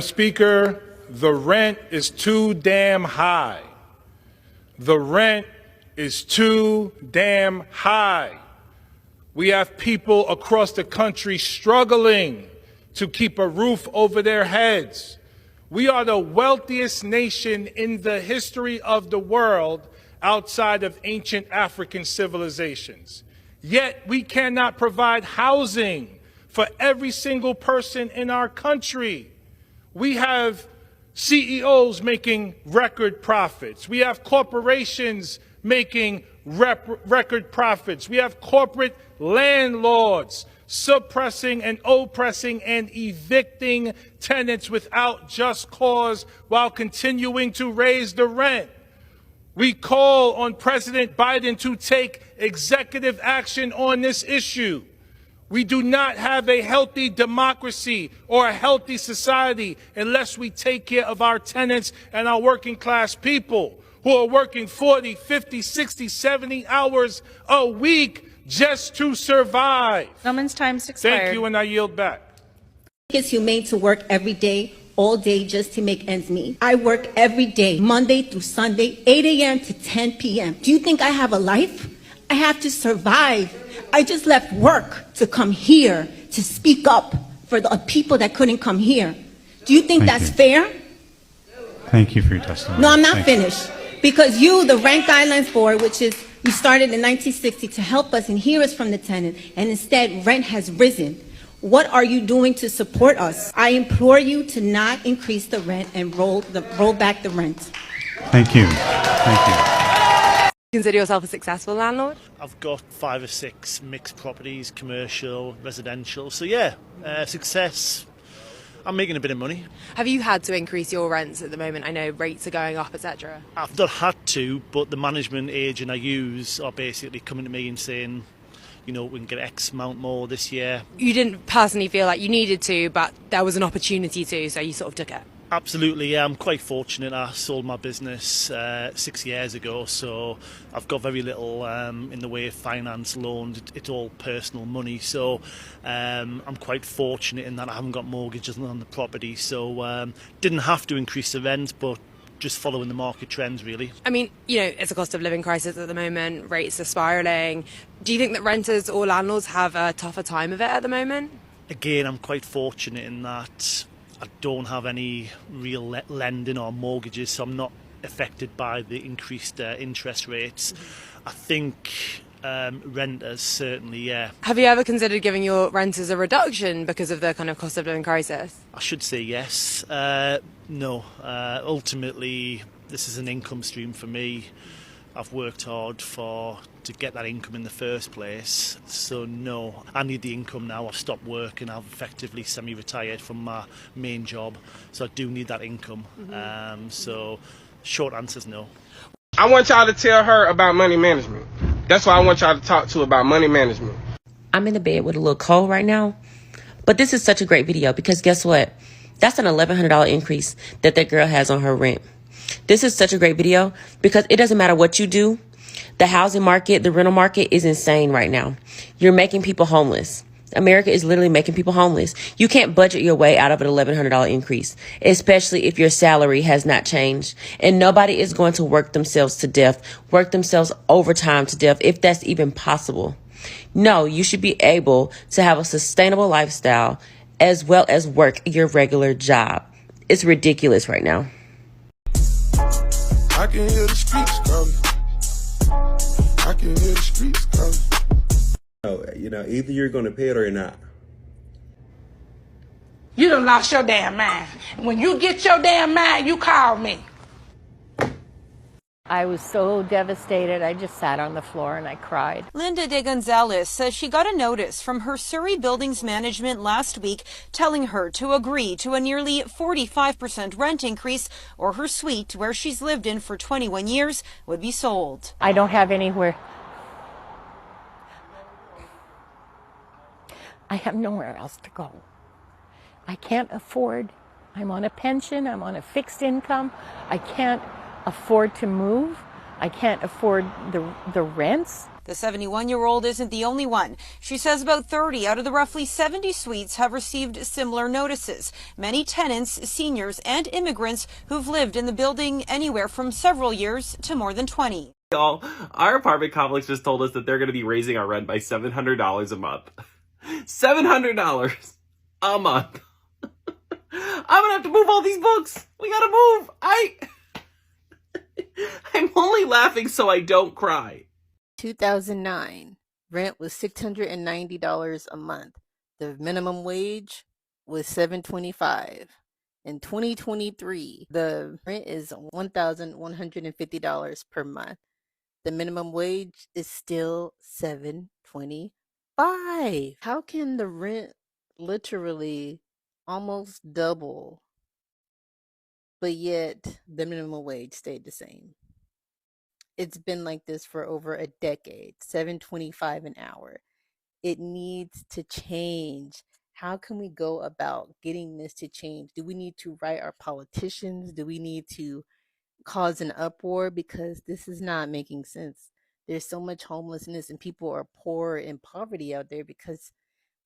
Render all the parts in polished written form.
Speaker, the rent is too damn high. The rent is too damn high. We have people across the country struggling to keep a roof over their heads. We are the wealthiest nation in the history of the world outside of ancient African civilizations. Yet we cannot provide housing for every single person in our country. We have CEOs making record profits. We have corporations making record profits. We have corporate landlords suppressing and oppressing and evicting tenants without just cause while continuing to raise the rent. We call on President Biden to take executive action on this issue. We do not have a healthy democracy or a healthy society unless we take care of our tenants and our working class people who are working 40, 50, 60, 70 hours a week just to survive. Gentleman's time's expired. Thank you, and I yield back. It's humane to work every day, all day, just to make ends meet. I work every day, Monday through Sunday, 8 a.m. to 10 p.m. Do you think I have a life? I have to survive. I just left work to come here to speak up for the people that couldn't come here. Do you think that's fair? Thank you for your testimony. No, I'm not finished. Because you, the Rent Guidelines Board, which is, you started in 1960 to help us and hear us from the tenant, and instead rent has risen. What are you doing to support us? I implore you to not increase the rent and roll back the rent. Thank you. Thank you. Consider yourself a successful landlord? I've got 5 or 6 mixed properties, commercial, residential. So yeah, success. I'm making a bit of money. Have you had to increase your rents at the moment? I know rates are going up, etc. I've not had to, but the management agent I use are basically coming to me and saying, you know, we can get X amount more this year. You didn't personally feel like you needed to, but there was an opportunity to, so you sort of took it. Absolutely, yeah. I'm quite fortunate. I sold my business 6 years ago, so I've got very little in the way of finance, loans. It's all personal money, so I'm quite fortunate in that I haven't got mortgages on the property, so didn't have to increase the rent, but just following the market trends, really. I mean, you know, it's a cost of living crisis at the moment, rates are spiralling. Do you think that renters or landlords have a tougher time of it at the moment? Again, I'm quite fortunate in that I don't have any real lending or mortgages, so I'm not affected by the increased interest rates. I think renters, certainly, yeah. Have you ever considered giving your renters a reduction because of the kind of cost of living crisis? I should say yes. No. Ultimately, this is an income stream for me. I've worked hard to get that income in the first place, so no, I need the income now. I've stopped working, I've effectively semi-retired from my main job, so I do need that income. So short answer is no. I want y'all to tell her about money management. That's what I want y'all to talk to about money management. I'm in the bed with a little cold right now, but this is such a great video because guess what? That's an $1,100 increase that girl has on her rent. This is such a great video because it doesn't matter what you do. The housing market, the rental market is insane right now. You're making people homeless. America is literally making people homeless. You can't budget your way out of an $1,100 increase, especially if your salary has not changed. And nobody is going to work themselves to death, work themselves overtime to death, if that's even possible. No, you should be able to have a sustainable lifestyle as well as work your regular job. It's ridiculous right now. I can hear the streets coming. I can hear the streets coming. You know, either you're going to pay it or you're not. You done lost your damn mind. When you get your damn mind, you call me. I was so devastated. I just sat on the floor and I cried. Linda De Gonzalez says she got a notice from her Surrey Buildings Management last week telling her to agree to a nearly 45% rent increase or her suite, where she's lived in for 21 years, would be sold. I don't have anywhere. I have nowhere else to go. I can't afford. I'm on a pension. I'm on a fixed income. I can't afford to move. I can't afford the rents. The 71-year-old isn't the only one. She says about 30 out of the roughly 70 suites have received similar notices. Many tenants, seniors, and immigrants who've lived in the building anywhere from several years to more than 20. Y'all, our apartment complex just told us that they're going to be raising our rent by $700 a month. $700 a month. I'm gonna have to move all these books. We gotta move. I'm only laughing so I don't cry. 2009, rent was $690 a month. The minimum wage was $725. In 2023, the rent is $1,150 per month. The minimum wage is still $725. How can the rent literally almost double, but yet the minimum wage stayed the same? It's been like this for over a decade. $7.25 an hour. It needs to change. How can we go about getting this to change? Do we need to write our politicians? Do we need to cause an uproar? Because this is not making sense. There's so much homelessness and people are poor and poverty out there because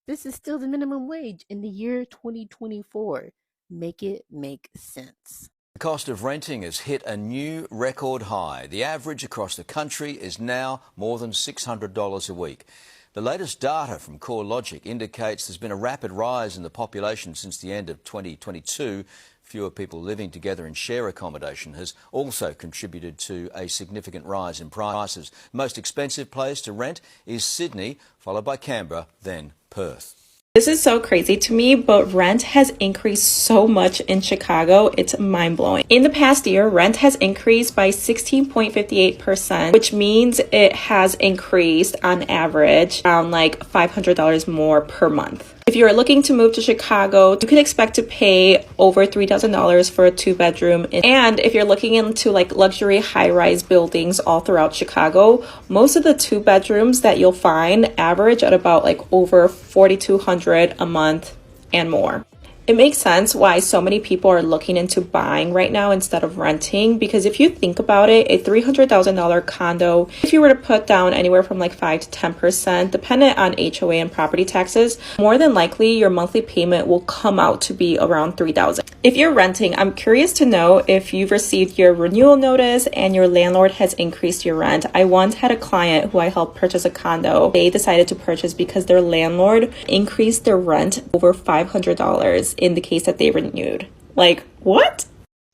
this is still the minimum wage in the year 2024. Make it make sense. The cost of renting has hit a new record high. The average across the country is now more than $600 a week. The latest data from CoreLogic indicates there's been a rapid rise in the population since the end of 2022. Fewer people living together in share accommodation has also contributed to a significant rise in prices. The most expensive place to rent is Sydney, followed by Canberra, then Perth. This is so crazy to me, but rent has increased so much in Chicago. It's mind-blowing. In the past year, rent has increased by 16.58%, which means it has increased on average around like $500 more per month. If you're looking to move to Chicago, you can expect to pay over $3,000 for a 2-bedroom. And if you're looking into like luxury high-rise buildings all throughout Chicago, most of the 2-bedrooms that you'll find average at about like over $4,200 a month and more. It makes sense why so many people are looking into buying right now instead of renting, because if you think about it, a $300,000 condo, if you were to put down anywhere from like 5 to 10%, dependent on HOA and property taxes, more than likely your monthly payment will come out to be around $3,000. If you're renting, I'm curious to know if you've received your renewal notice and your landlord has increased your rent. I once had a client who I helped purchase a condo. They decided to purchase because their landlord increased their rent over $500 in the case that they renewed. Like, what?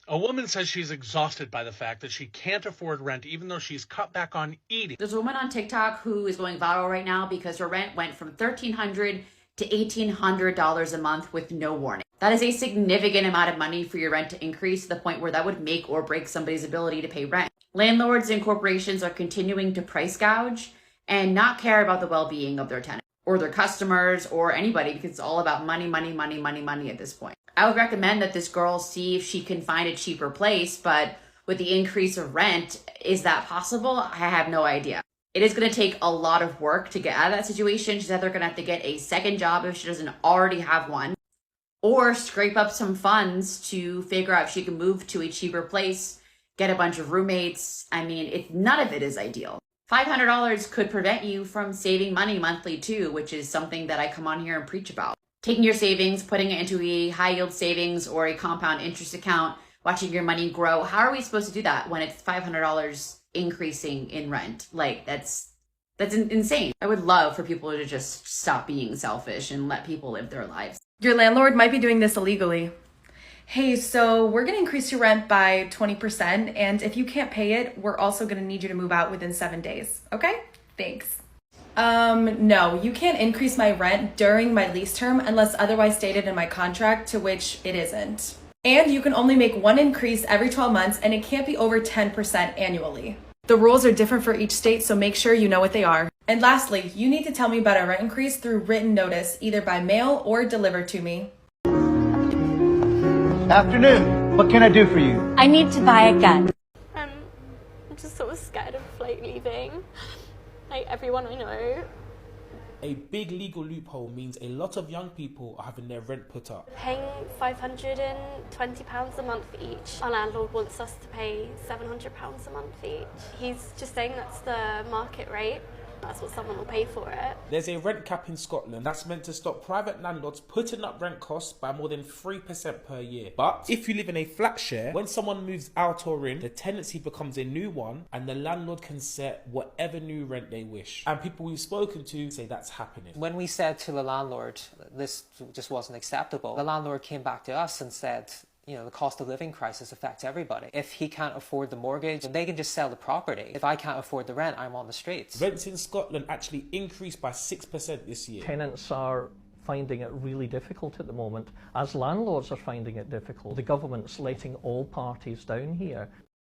A woman says she's exhausted by the fact that she can't afford rent even though she's cut back on eating. There's a woman on TikTok who is going viral right now because her rent went from $1,300 to $1,800 a month with no warning. That is a significant amount of money for your rent to increase to the point where that would make or break somebody's ability to pay rent. Landlords and corporations are continuing to price gouge and not care about the well-being of their tenants or their customers or anybody, because it's all about money, money, money, money, money at this point. I would recommend that this girl see if she can find a cheaper place, but with the increase of rent, is that possible? I have no idea. It is going to take a lot of work to get out of that situation. She's either going to have to get a second job if she doesn't already have one, or scrape up some funds to figure out if she can move to a cheaper place, get a bunch of roommates. I mean, none of it is ideal. $500 could prevent you from saving money monthly too, which is something that I come on here and preach about. Taking your savings, putting it into a high yield savings or a compound interest account, watching your money grow. How are we supposed to do that when it's $500 increasing in rent? Like, that's insane. I would love for people to just stop being selfish and let people live their lives. Your landlord might be doing this illegally. Hey, so we're going to increase your rent by 20%, and if you can't pay it, we're also going to need you to move out within 7 days. Okay? Thanks. No, you can't increase my rent during my lease term unless otherwise stated in my contract, to which it isn't. And you can only make one increase every 12 months, and it can't be over 10% annually. The rules are different for each state, so make sure you know what they are. And lastly, you need to tell me about a rent increase through written notice, either by mail or delivered to me. Afternoon. What can I do for you? I need to buy a gun. I'm just sort of scared of leaving. Everyone I know. A big legal loophole means a lot of young people are having their rent put up. Paying £520 a month each. Our landlord wants us to pay £700 a month each. He's just saying that's the market rate. that's what someone will pay for it. There's a rent cap in Scotland that's meant to stop private landlords putting up rent costs by more than 3% per year. But if you live in a flat share, when someone moves out or in, the tenancy becomes a new one and the landlord can set whatever new rent they wish. And people we've spoken to say that's happening. When we said to the landlord this just wasn't acceptable, the landlord came back to us and said, you know, the cost of living crisis affects everybody. If he can't afford the mortgage, then they can just sell the property. If I can't afford the rent, I'm on the streets. Rents in Scotland actually increased by 6% this year. Tenants are finding it really difficult at the moment, as landlords are finding it difficult. The government's letting all parties down here.